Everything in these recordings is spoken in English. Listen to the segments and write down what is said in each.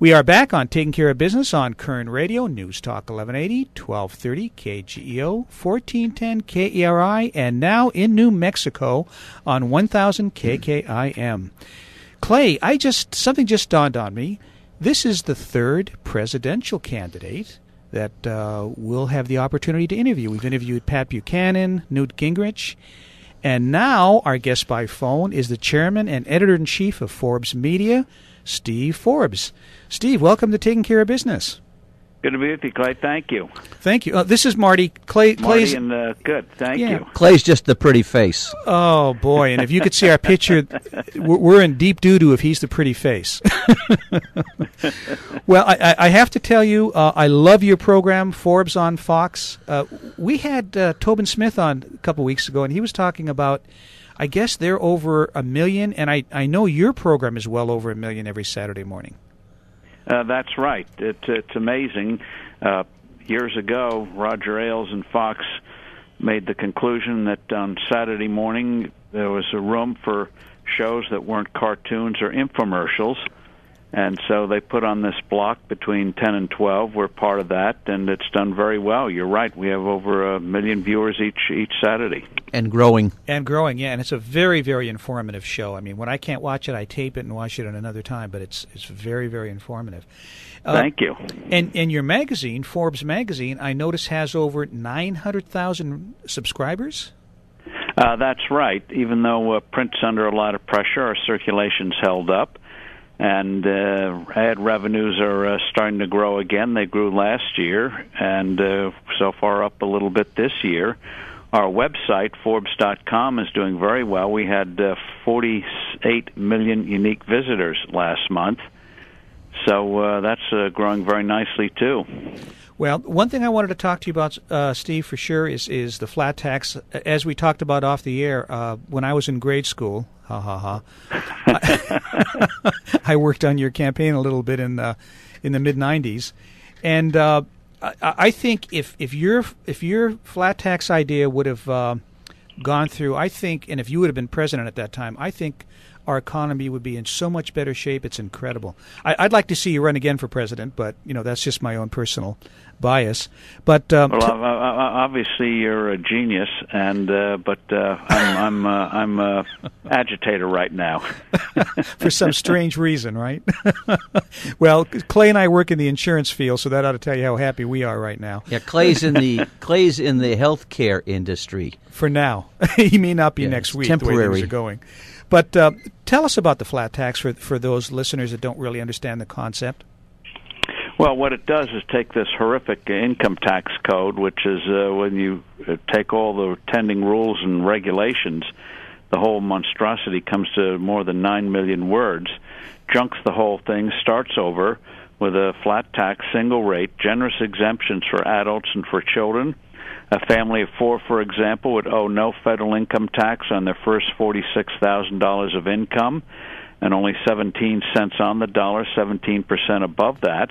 We are back on Taking Care of Business on Koerner Radio, News Talk 1180, 1230 KGEO, 1410 KERI, and now in New Mexico on 1000 KKIM. Clay, something just dawned on me. This is the third presidential candidate that we'll have the opportunity to interview. We've interviewed Pat Buchanan, Newt Gingrich, and now our guest by phone is the chairman and editor-in-chief of Forbes Media, Steve Forbes. Steve, welcome to Taking Care of Business. Good to be with you, Clay. Thank you. Thank you. This is Marty. Clay's and good. Thank you. Clay's just the pretty face. Oh, boy. And if you could see our picture, we're in deep doo-doo if he's the pretty face. Well, I have to tell you, I love your program, Forbes on Fox. We had Tobin Smith on a couple weeks ago, and he was talking about, I guess they're over 1 million, and I know your program is well over 1 million every Saturday morning. That's right. It's amazing. Years ago, Roger Ailes and Fox made the conclusion that on Saturday morning there was a room for shows that weren't cartoons or infomercials, and so they put on this block between 10 and 12. We're part of that, and it's done very well. You're right. We have over 1 million viewers each Saturday. And growing. And growing, yeah. And it's a very, very informative show. I mean, when I can't watch it, I tape it and watch it at another time, but it's very, very informative. Thank you. And your magazine, Forbes Magazine, I notice has over 900,000 subscribers? That's right. Even though print's under a lot of pressure, our circulation's held up. And ad revenues are starting to grow again. They grew last year, and so far up a little bit this year. Our website, Forbes.com, is doing very well. We had 48 million unique visitors last month, so that's growing very nicely, too. Well, one thing I wanted to talk to you about, Steve, for sure, is the flat tax. As we talked about off the air, when I was in grade school, I worked on your campaign a little bit in the mid-'90s, and I think if your flat tax idea would have gone through, I think, and if you would have been president at that time, I think our economy would be in so much better shape. It's incredible. I'd like to see you run again for president, but that's just my own personal bias. But obviously you're a genius, and but I'm a agitator right now for some strange reason, right? Well, Clay and I work in the insurance field, so that ought to tell you how happy we are right now. Yeah, Clay's in the healthcare industry for now. He may not be next week. Temporary. The way things are going. But tell us about the flat tax for those listeners that don't really understand the concept. Well, what it does is take this horrific income tax code, which is when you take all the attending rules and regulations, the whole monstrosity comes to more than 9 million words, junks the whole thing, starts over with a flat tax, single rate, generous exemptions for adults and for children. A family of 4, for example, would owe no federal income tax on their first $46,000 of income, and only 17 cents on the dollar, 17% above that.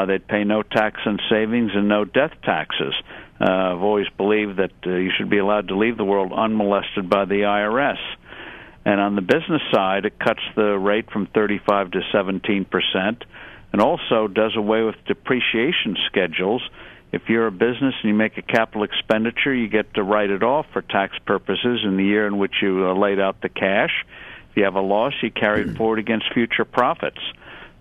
They'd pay no tax on savings and no death taxes. I've always believed that you should be allowed to leave the world unmolested by the IRS. And on the business side, it cuts the rate from 35 to 17%, and also does away with depreciation schedules. If you're a business and you make a capital expenditure, you get to write it off for tax purposes in the year in which you laid out the cash. If you have a loss, you carry it forward against future profits.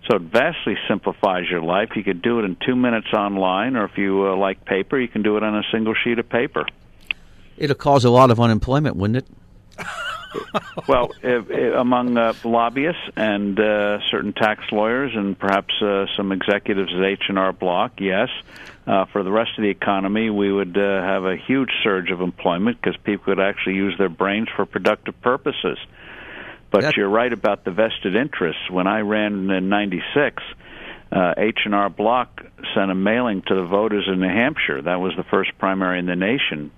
So it vastly simplifies your life. You could do it in 2 minutes online, or if you like paper, you can do it on a single sheet of paper. It'll cause a lot of unemployment, wouldn't it? Well, among lobbyists and certain tax lawyers and perhaps some executives at H&R Block, yes. For the rest of the economy, we would have a huge surge of employment because people could actually use their brains for productive purposes. But you're right about the vested interests. When I ran in '96, H&R Block sent a mailing to the voters in New Hampshire. That was the first primary in the nation,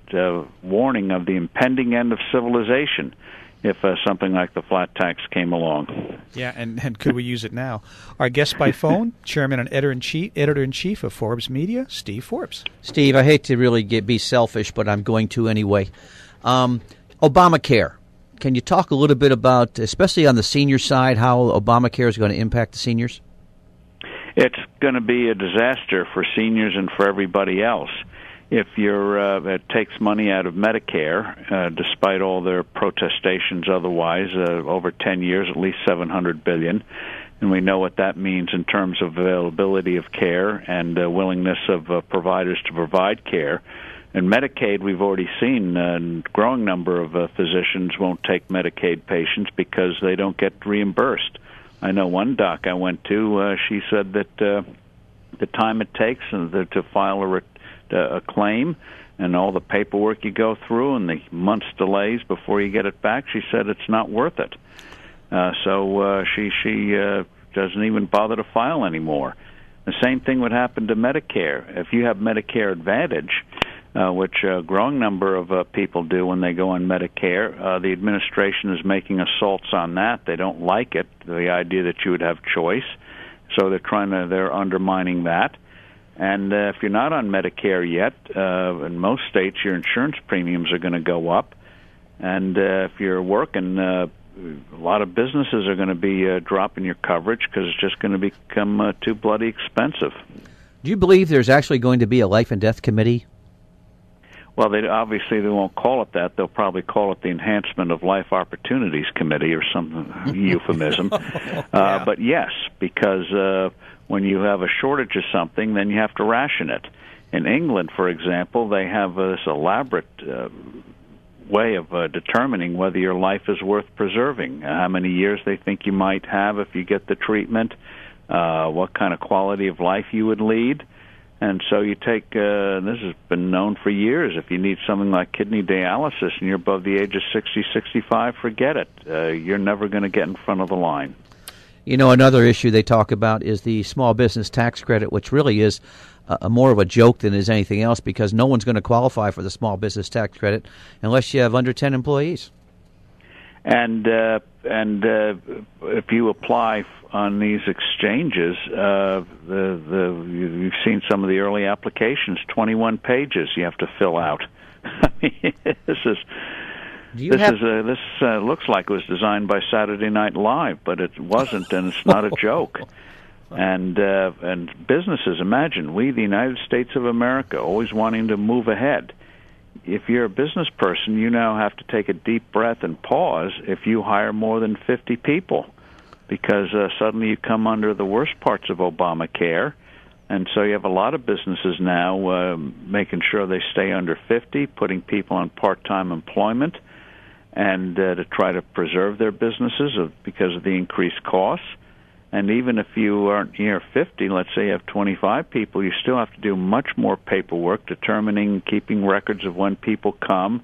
warning of the impending end of civilization if something like the flat tax came along. Yeah, and could we use it now? Our guest by phone, Chairman and Editor-in-Chief of Forbes Media, Steve Forbes. Steve, I hate to really be selfish, but I'm going to anyway. Obamacare. Can you talk a little bit about, especially on the senior side, how Obamacare is going to impact the seniors? It's going to be a disaster for seniors and for everybody else. If it takes money out of Medicare, despite all their protestations otherwise, over 10 years, at least $700 billion. And we know what that means in terms of availability of care and willingness of providers to provide care. And Medicaid, we've already seen a growing number of physicians won't take Medicaid patients because they don't get reimbursed. I know one doc I went to, she said that the time it takes to file a claim and all the paperwork you go through and the months delays before you get it back, she said it's not worth it. So she doesn't even bother to file anymore. The same thing would happen to Medicare. If you have Medicare Advantage, which a growing number of people do when they go on Medicare, the administration is making assaults on that. They don't like it, the idea that you would have choice. So they're undermining that. And if you're not on Medicare yet, in most states your insurance premiums are going to go up. And if you're working, a lot of businesses are going to be dropping your coverage because it's just going to become too bloody expensive. Do you believe there's actually going to be a life and death committee? Well, they won't call it that. They'll probably call it the Enhancement of Life Opportunities Committee or some euphemism. Yeah. But yes, because when you have a shortage of something, then you have to ration it. In England, for example, they have this elaborate way of determining whether your life is worth preserving, how many years they think you might have if you get the treatment, what kind of quality of life you would lead. And so you take, this has been known for years, if you need something like kidney dialysis and you're above the age of 60, 65, forget it. You're never going to get in front of the line. You know, another issue they talk about is the small business tax credit, which really is more of a joke than is anything else because no one's going to qualify for the small business tax credit unless you have under 10 employees. And if you apply on these exchanges, you've seen some of the early applications, 21 pages you have to fill out. I mean, this looks like it was designed by Saturday Night Live, but it wasn't, and it's not a joke. And businesses, imagine, we, the United States of America, always wanting to move ahead. If you're a business person, you now have to take a deep breath and pause if you hire more than 50 people, because suddenly you come under the worst parts of Obamacare. And so you have a lot of businesses now making sure they stay under 50, putting people on part-time employment, and to try to preserve their businesses because of the increased costs. And even if you aren't near 50, let's say you have 25 people, you still have to do much more paperwork, keeping records of when people come,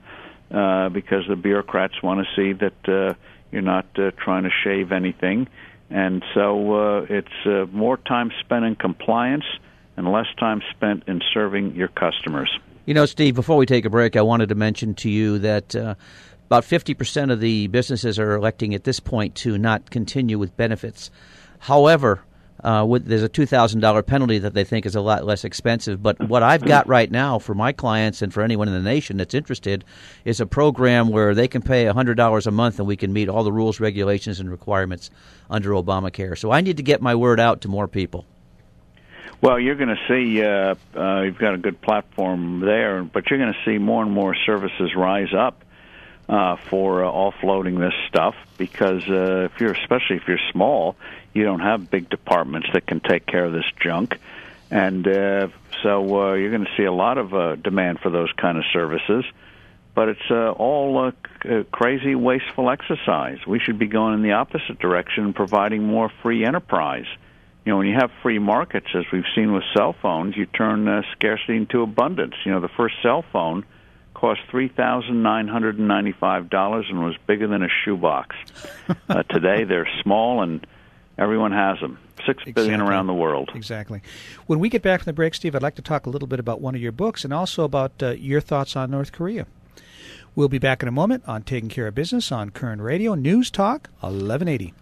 because the bureaucrats want to see that you're not trying to shave anything. And so it's more time spent in compliance and less time spent in serving your customers. You know, Steve, before we take a break, I wanted to mention to you that about 50% of the businesses are electing at this point to not continue with benefits. However, there's a $2,000 penalty that they think is a lot less expensive. But what I've got right now for my clients and for anyone in the nation that's interested is a program where they can pay $100 a month and we can meet all the rules, regulations, and requirements under Obamacare. So I need to get my word out to more people. Well, you're going to see you've got a good platform there, but you're going to see more and more services rise up for offloading this stuff because especially if you're small, you don't have big departments that can take care of this junk. And so you're going to see a lot of demand for those kind of services. But it's all crazy, wasteful exercise. We should be going in the opposite direction and providing more free enterprise. You know, when you have free markets, as we've seen with cell phones, you turn scarcity into abundance. You know, the first cell phone cost $3,995 and was bigger than a shoebox. Today, they're small and everyone has them. 6 billion around the world. Exactly. When we get back from the break, Steve, I'd like to talk a little bit about one of your books and also about your thoughts on North Korea. We'll be back in a moment on Taking Care of Business on Koerner Radio, News Talk 1180.